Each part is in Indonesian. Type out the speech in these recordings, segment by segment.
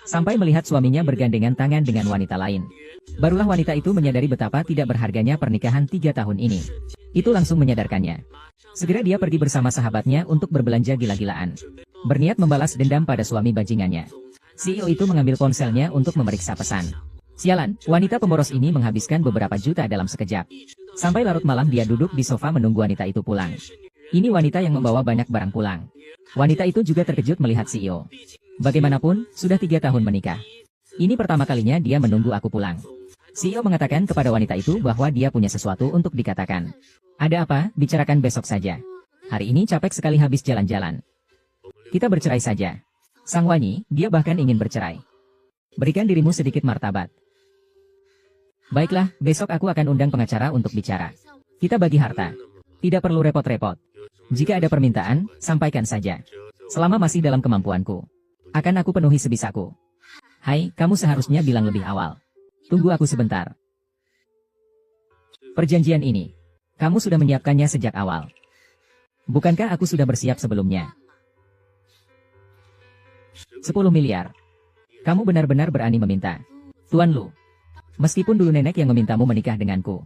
sampai melihat suaminya bergandengan tangan dengan wanita lain. Barulah wanita itu menyadari betapa tidak berharganya pernikahan 3 tahun ini. Itu langsung menyadarkannya. Segera dia pergi bersama sahabatnya untuk berbelanja gila-gilaan. Berniat membalas dendam pada suami bajingannya. CEO itu mengambil ponselnya untuk memeriksa pesan. Sialan, wanita pemboros ini menghabiskan beberapa juta dalam sekejap. Sampai larut malam dia duduk di sofa menunggu wanita itu pulang. Ini wanita yang membawa banyak barang pulang. Wanita itu juga terkejut melihat CEO. Bagaimanapun, sudah 3 tahun menikah. Ini pertama kalinya dia menunggu aku pulang. CEO mengatakan kepada wanita itu bahwa dia punya sesuatu untuk dikatakan. Ada apa, bicarakan besok saja. Hari ini capek sekali habis jalan-jalan. Kita bercerai saja. Sang wangi, dia bahkan ingin bercerai. Berikan dirimu sedikit martabat. Baiklah, besok aku akan undang pengacara untuk bicara. Kita bagi harta. Tidak perlu repot-repot. Jika ada permintaan, sampaikan saja. Selama masih dalam kemampuanku. Akan aku penuhi sebisaku. Hai, kamu seharusnya bilang lebih awal. Tunggu aku sebentar. Perjanjian ini, kamu sudah menyiapkannya sejak awal. Bukankah aku sudah bersiap sebelumnya? 10 miliar. Kamu benar-benar berani meminta. Tuan Lu. Meskipun dulu nenek yang memintamu menikah denganku.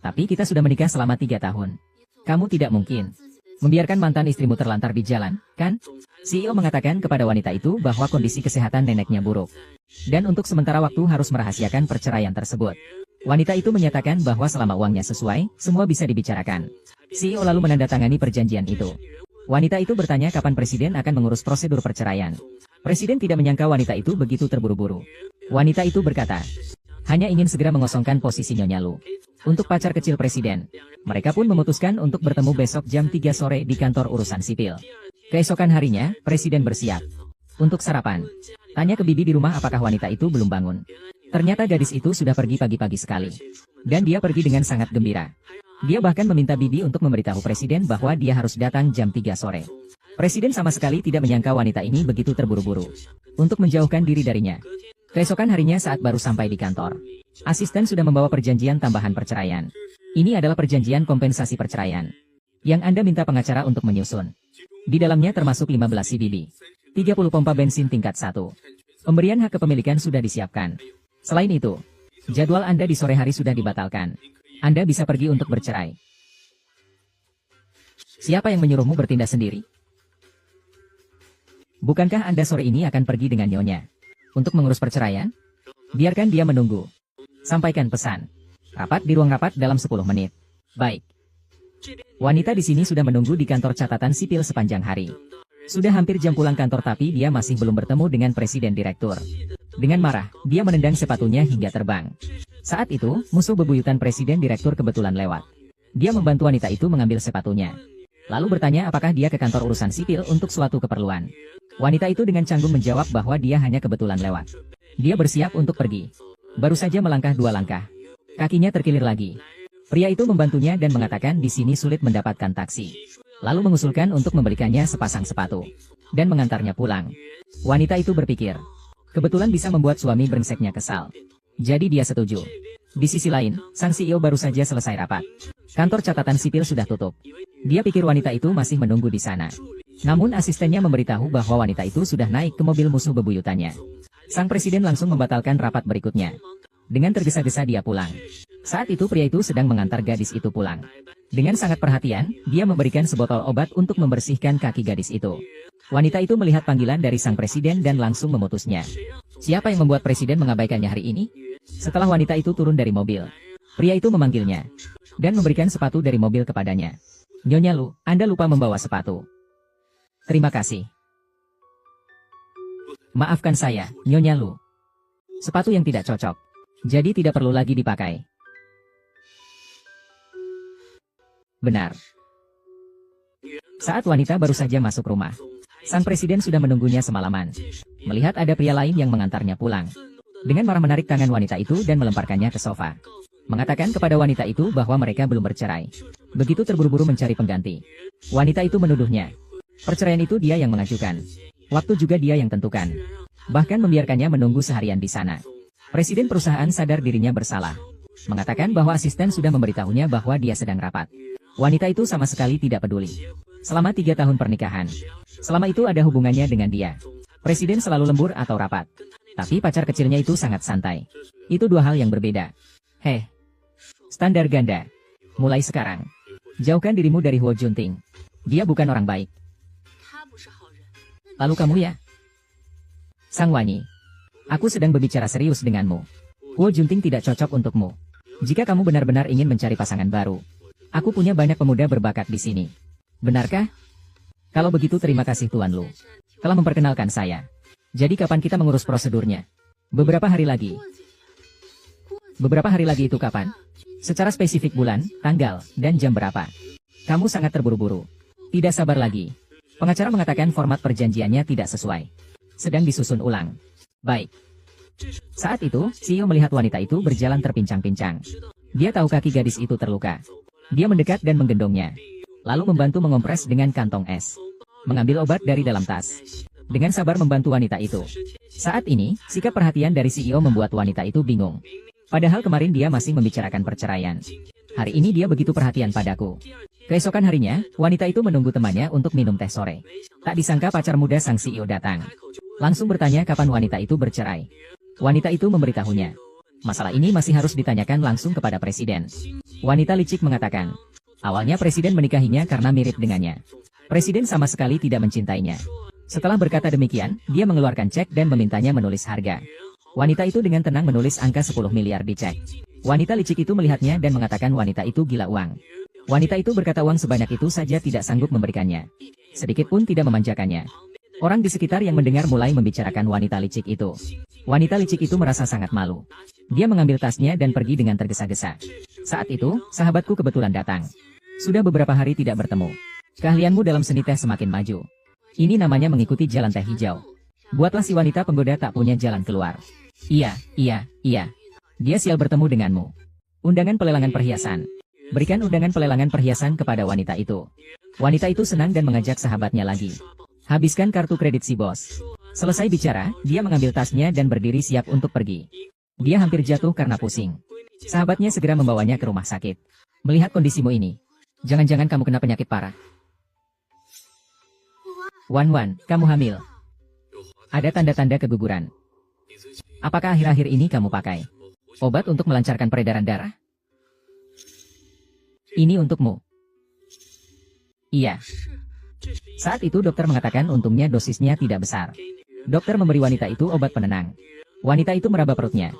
Tapi kita sudah menikah selama 3 tahun. Kamu tidak mungkin membiarkan mantan istrimu terlantar di jalan, kan? CEO mengatakan kepada wanita itu bahwa kondisi kesehatan neneknya buruk. Dan untuk sementara waktu harus merahasiakan perceraian tersebut. Wanita itu menyatakan bahwa selama uangnya sesuai, semua bisa dibicarakan. CEO lalu menandatangani perjanjian itu. Wanita itu bertanya kapan presiden akan mengurus prosedur perceraian. Presiden tidak menyangka wanita itu begitu terburu-buru. Wanita itu berkata, hanya ingin segera mengosongkan posisi Nyonya Lu. Untuk pacar kecil presiden, mereka pun memutuskan untuk bertemu besok jam 3 sore di kantor urusan sipil. Keesokan harinya, presiden bersiap. Untuk sarapan, tanya ke bibi di rumah apakah wanita itu belum bangun. Ternyata gadis itu sudah pergi pagi-pagi sekali. Dan dia pergi dengan sangat gembira. Dia bahkan meminta bibi untuk memberitahu presiden bahwa dia harus datang jam 3 sore. Presiden sama sekali tidak menyangka wanita ini begitu terburu-buru. Untuk menjauhkan diri darinya. Keesokan harinya saat baru sampai di kantor, asisten sudah membawa perjanjian tambahan perceraian. Ini adalah perjanjian kompensasi perceraian. Yang Anda minta pengacara untuk menyusun. Di dalamnya termasuk 15 CBB. 30 pompa bensin tingkat 1. Pemberian hak kepemilikan sudah disiapkan. Selain itu, jadwal Anda di sore hari sudah dibatalkan. Anda bisa pergi untuk bercerai. Siapa yang menyuruhmu bertindak sendiri? Bukankah Anda sore ini akan pergi dengan Nyonya? Untuk mengurus perceraian? Biarkan dia menunggu. Sampaikan pesan. Rapat di ruang rapat dalam 10 menit. Baik. Wanita di sini sudah menunggu di kantor catatan sipil sepanjang hari. Sudah hampir jam pulang kantor tapi dia masih belum bertemu dengan presiden direktur. Dengan marah, dia menendang sepatunya hingga terbang. Saat itu, musuh bebuyutan presiden direktur kebetulan lewat. Dia membantu wanita itu mengambil sepatunya. Lalu bertanya apakah dia ke kantor urusan sipil untuk suatu keperluan. Wanita itu dengan canggung menjawab bahwa dia hanya kebetulan lewat. Dia bersiap untuk pergi. Baru saja melangkah 2 langkah. Kakinya terkilir lagi. Pria itu membantunya dan mengatakan di sini sulit mendapatkan taksi. Lalu mengusulkan untuk membelikannya sepasang sepatu. Dan mengantarnya pulang. Wanita itu berpikir. Kebetulan bisa membuat suami brengseknya kesal. Jadi dia setuju. Di sisi lain, sang CEO baru saja selesai rapat. Kantor catatan sipil sudah tutup. Dia pikir wanita itu masih menunggu di sana. Namun asistennya memberitahu bahwa wanita itu sudah naik ke mobil musuh bebuyutannya. Sang presiden langsung membatalkan rapat berikutnya. Dengan tergesa-gesa dia pulang. Saat itu pria itu sedang mengantar gadis itu pulang. Dengan sangat perhatian, dia memberikan sebotol obat untuk membersihkan kaki gadis itu. Wanita itu melihat panggilan dari sang presiden dan langsung memutusnya. Siapa yang membuat presiden mengabaikannya hari ini? Setelah wanita itu turun dari mobil, pria itu memanggilnya dan memberikan sepatu dari mobil kepadanya. Nyonya Lu, Anda lupa membawa sepatu. Terima kasih. Maafkan saya, Nyonya Lu. Sepatu yang tidak cocok. Jadi tidak perlu lagi dipakai. Benar. Saat wanita baru saja masuk rumah, sang presiden sudah menunggunya semalaman. Melihat ada pria lain yang mengantarnya pulang. Dengan marah menarik tangan wanita itu dan melemparkannya ke sofa. Mengatakan kepada wanita itu bahwa mereka belum bercerai. Begitu terburu-buru mencari pengganti. Wanita itu menuduhnya. Perceraian itu dia yang mengajukan. Waktu juga dia yang tentukan. Bahkan membiarkannya menunggu seharian di sana. Presiden perusahaan sadar dirinya bersalah. Mengatakan bahwa asisten sudah memberitahunya bahwa dia sedang rapat. Wanita itu sama sekali tidak peduli. Selama 3 tahun pernikahan. Selama itu ada hubungannya dengan dia. Presiden selalu lembur atau rapat. Tapi pacar kecilnya itu sangat santai. Itu dua hal yang berbeda. Heh. Standar ganda. Mulai sekarang, jauhkan dirimu dari Huo Junting. Dia bukan orang baik. Lalu kamu ya? Sang Wanyi. Aku sedang berbicara serius denganmu. Huo Junting tidak cocok untukmu. Jika kamu benar-benar ingin mencari pasangan baru, aku punya banyak pemuda berbakat di sini. Benarkah? Kalau begitu terima kasih Tuan Lu telah memperkenalkan saya. Jadi kapan kita mengurus prosedurnya? Beberapa hari lagi. Beberapa hari lagi itu kapan? Secara spesifik bulan, tanggal, dan jam berapa? Kamu sangat terburu-buru. Tidak sabar lagi. Pengacara mengatakan format perjanjiannya tidak sesuai. Sedang disusun ulang. Baik. Saat itu, CEO melihat wanita itu berjalan terpincang-pincang. Dia tahu kaki gadis itu terluka. Dia mendekat dan menggendongnya. Lalu membantu mengompres dengan kantong es. Mengambil obat dari dalam tas. Dengan sabar membantu wanita itu. Saat ini, sikap perhatian dari CEO membuat wanita itu bingung. Padahal kemarin dia masih membicarakan perceraian. Hari ini dia begitu perhatian padaku. Keesokan harinya, wanita itu menunggu temannya untuk minum teh sore. Tak disangka pacar muda sang CEO datang. Langsung bertanya kapan wanita itu bercerai. Wanita itu memberitahunya. Masalah ini masih harus ditanyakan langsung kepada presiden. Wanita licik mengatakan, awalnya presiden menikahinya karena mirip dengannya. Presiden sama sekali tidak mencintainya. Setelah berkata demikian, dia mengeluarkan cek dan memintanya menulis harga. Wanita itu dengan tenang menulis angka 10 miliar di cek. Wanita licik itu melihatnya dan mengatakan wanita itu gila uang. Wanita itu berkata uang sebanyak itu saja tidak sanggup memberikannya. Sedikit pun tidak memanjakannya. Orang di sekitar yang mendengar mulai membicarakan wanita licik itu. Wanita licik itu merasa sangat malu. Dia mengambil tasnya dan pergi dengan tergesa-gesa. Saat itu, sahabatku kebetulan datang. Sudah beberapa hari tidak bertemu. Keahlianmu dalam seni teh semakin maju. Ini namanya mengikuti jalan teh hijau. Buatlah si wanita penggoda tak punya jalan keluar. Iya. Dia sial bertemu denganmu. Undangan pelelangan perhiasan. Berikan undangan pelelangan perhiasan kepada wanita itu. Wanita itu senang dan mengajak sahabatnya lagi. Habiskan kartu kredit si bos. Selesai bicara, dia mengambil tasnya dan berdiri siap untuk pergi. Dia hampir jatuh karena pusing. Sahabatnya segera membawanya ke rumah sakit. Melihat kondisimu ini, jangan-jangan kamu kena penyakit parah. Wan, kamu hamil. Ada tanda-tanda keguguran. Apakah akhir-akhir ini kamu pakai obat untuk melancarkan peredaran darah? Ini untukmu. Iya. Saat itu dokter mengatakan untungnya dosisnya tidak besar. Dokter memberi wanita itu obat penenang. Wanita itu meraba perutnya.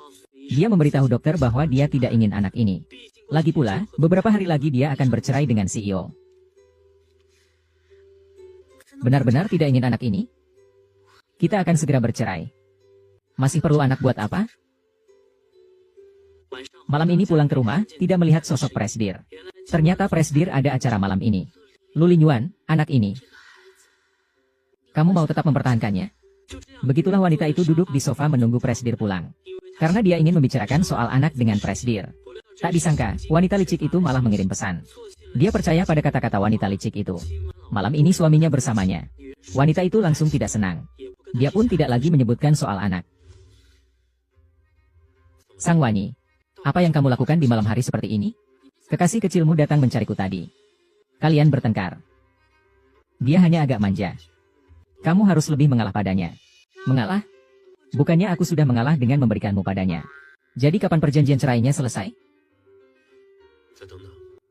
Dia memberitahu dokter bahwa dia tidak ingin anak ini. Lagi pula, beberapa hari lagi dia akan bercerai dengan CEO. Benar-benar tidak ingin anak ini? Kita akan segera bercerai. Masih perlu anak buat apa? Malam ini pulang ke rumah, tidak melihat sosok Presdir. Ternyata Presdir ada acara malam ini. Lulin Yuan, anak ini. Kamu mau tetap mempertahankannya? Begitulah wanita itu duduk di sofa menunggu Presdir pulang. Karena dia ingin membicarakan soal anak dengan Presdir. Tak disangka, wanita licik itu malah mengirim pesan. Dia percaya pada kata-kata wanita licik itu. Malam ini suaminya bersamanya. Wanita itu langsung tidak senang. Dia pun tidak lagi menyebutkan soal anak. Sang Wanyi, apa yang kamu lakukan di malam hari seperti ini? Kekasih kecilmu datang mencariku tadi. Kalian bertengkar. Dia hanya agak manja. Kamu harus lebih mengalah padanya. Mengalah? Bukannya aku sudah mengalah dengan memberikanmu padanya. Jadi kapan perjanjian cerainya selesai?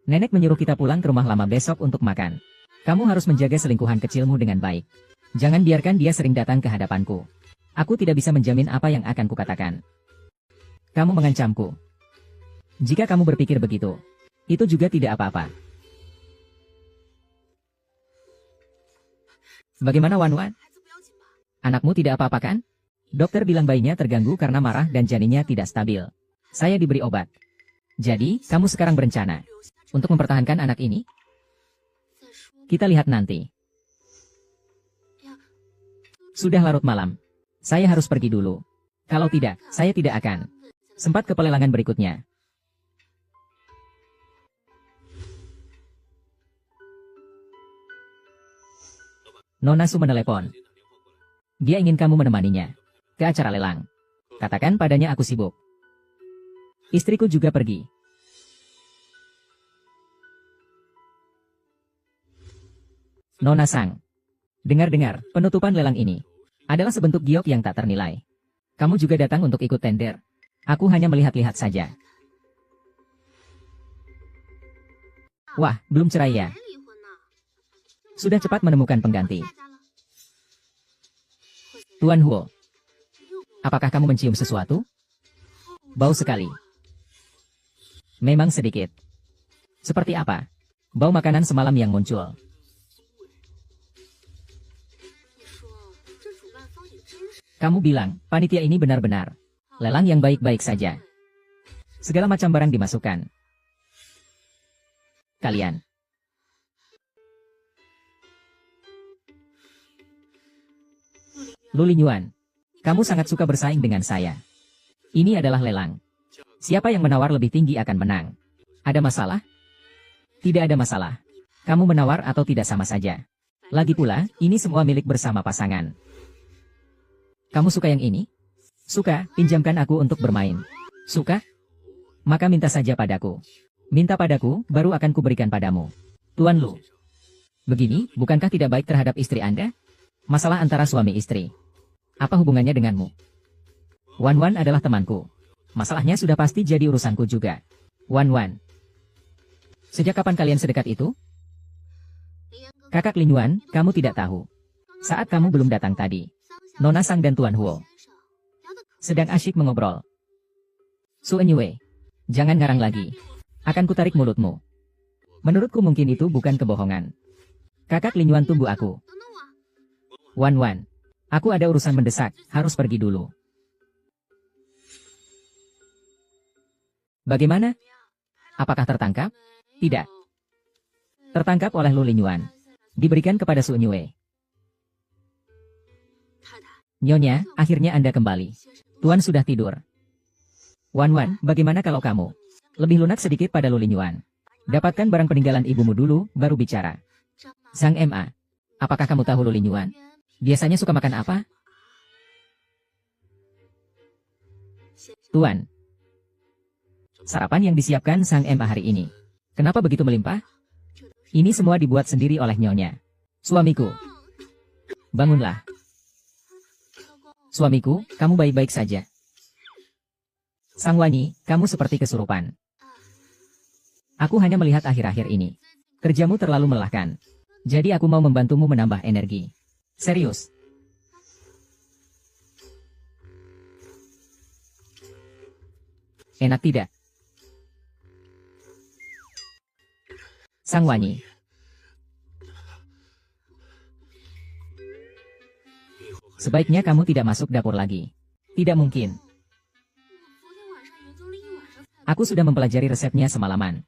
Nenek menyuruh kita pulang ke rumah lama besok untuk makan. Kamu harus menjaga selingkuhan kecilmu dengan baik. Jangan biarkan dia sering datang ke hadapanku. Aku tidak bisa menjamin apa yang akan kukatakan. Kamu mengancamku. Jika kamu berpikir begitu, itu juga tidak apa-apa. Bagaimana Wan? Anakmu tidak apa-apa kan? Dokter bilang bayinya terganggu karena marah dan janinnya tidak stabil. Saya diberi obat. Jadi, kamu sekarang berencana untuk mempertahankan anak ini? Kita lihat nanti. Sudah larut malam. Saya harus pergi dulu. Kalau tidak, saya tidak akan sempat ke pelelangan berikutnya. Nona Su menelepon. Dia ingin kamu menemaninya ke acara lelang. Katakan padanya aku sibuk. Istriku juga pergi. Nona Sang. Dengar-dengar, penutupan lelang ini adalah sebentuk giok yang tak ternilai. Kamu juga datang untuk ikut tender. Aku hanya melihat-lihat saja. Wah, belum cerai ya? Sudah cepat menemukan pengganti. Tuan Huo, apakah kamu mencium sesuatu? Bau sekali. Memang sedikit. Seperti apa? Bau makanan semalam yang muncul. Kamu bilang, panitia ini benar-benar lelang yang baik-baik saja. Segala macam barang dimasukkan. Kalian. Lu Lingyuan, kamu sangat suka bersaing dengan saya. Ini adalah lelang. Siapa yang menawar lebih tinggi akan menang. Ada masalah? Tidak ada masalah. Kamu menawar atau tidak sama saja. Lagi pula, ini semua milik bersama pasangan. Kamu suka yang ini? Suka, pinjamkan aku untuk bermain. Suka? Maka minta saja padaku. Minta padaku, baru akan kuberikan padamu. Tuan Lu. Begini, bukankah tidak baik terhadap istri Anda? Masalah antara suami istri. Apa hubungannya denganmu? Wan Wan adalah temanku. Masalahnya sudah pasti jadi urusanku juga. Wan Wan. Sejak kapan kalian sedekat itu? Kakak Lin Yuan, kamu tidak tahu. Saat kamu belum datang tadi, Nona Sang dan Tuan Huo sedang asyik mengobrol. Su Enyue, jangan ngarang lagi. Akan kutarik mulutmu. Menurutku mungkin itu bukan kebohongan. Kakak Lin Yuan, tunggu aku. Wan Wan, aku ada urusan mendesak, harus pergi dulu. Bagaimana? Apakah tertangkap? Tidak. Tertangkap oleh Lu Lingyuan. Diberikan kepada Su Enyue. Nyonya, akhirnya Anda kembali. Tuan sudah tidur. Wan Wan, bagaimana kalau kamu lebih lunak sedikit pada Lu Lingyuan? Dapatkan barang peninggalan ibumu dulu, baru bicara. Sang Ma, apakah kamu tahu Lu Lingyuan biasanya suka makan apa? Tuan, sarapan yang disiapkan Sang Ma hari ini, kenapa begitu melimpah? Ini semua dibuat sendiri oleh Nyonya. Suamiku, bangunlah. Suamiku, kamu baik-baik saja. Sang Wanyi, kamu seperti kesurupan. Aku hanya melihat akhir-akhir ini. Kerjamu terlalu melelahkan. Jadi aku mau membantumu menambah energi. Serius. Enak tidak? Sang Wanyi. Sebaiknya kamu tidak masuk dapur lagi. Tidak mungkin. Aku sudah mempelajari resepnya semalaman.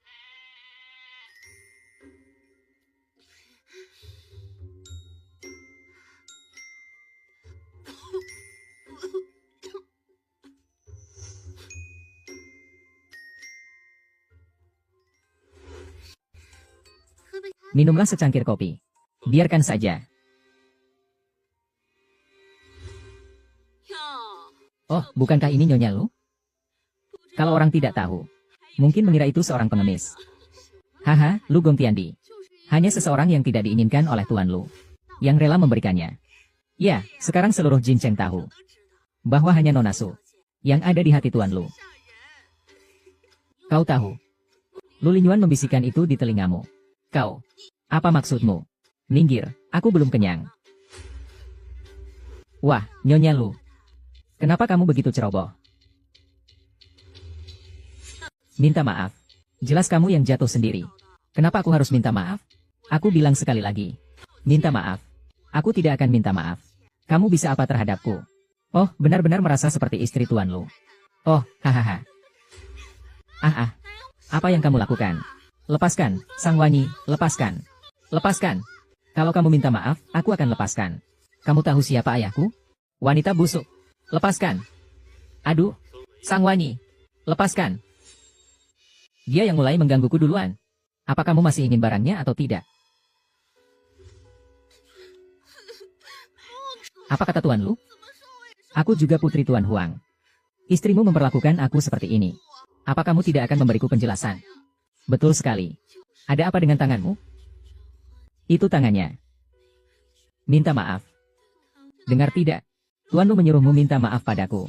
Minumlah secangkir kopi. Biarkan saja. Oh, bukankah ini Nyonya Lu? Kalau orang tidak tahu, mungkin mengira itu seorang pengemis. Haha, Lu Gongtiandi. Hanya seseorang yang tidak diinginkan oleh Tuan Lu, yang rela memberikannya. Ya, sekarang seluruh Jincheng tahu bahwa hanya Nona Su yang ada di hati Tuan Lu. Kau tahu, Lu Lingyuan membisikkan itu di telingamu. Kau, apa maksudmu? Minggir, aku belum kenyang. Wah, Nyonya Lu. Kenapa kamu begitu ceroboh? Minta maaf. Jelas kamu yang jatuh sendiri. Kenapa aku harus minta maaf? Aku bilang sekali lagi. Minta maaf. Aku tidak akan minta maaf. Kamu bisa apa terhadapku? Oh, benar-benar merasa seperti istri Tuan Lu. Oh, hahaha. Apa yang kamu lakukan? Lepaskan, Sang Wanyi, lepaskan. Lepaskan. Kalau kamu minta maaf, aku akan lepaskan. Kamu tahu siapa ayahku? Wanita busuk. Lepaskan. Aduh, Sang Wanyi, lepaskan. Dia yang mulai menggangguku duluan. Apa kamu masih ingin barangnya atau tidak? Apa kata Tuan Lu? Aku juga putri Tuan Huang. Istrimu memperlakukan aku seperti ini. Apa kamu tidak akan memberiku penjelasan? Betul sekali. Ada apa dengan tanganmu? Itu tangannya. Minta maaf. Dengar tidak? Tuanmu menyuruhmu minta maaf padaku.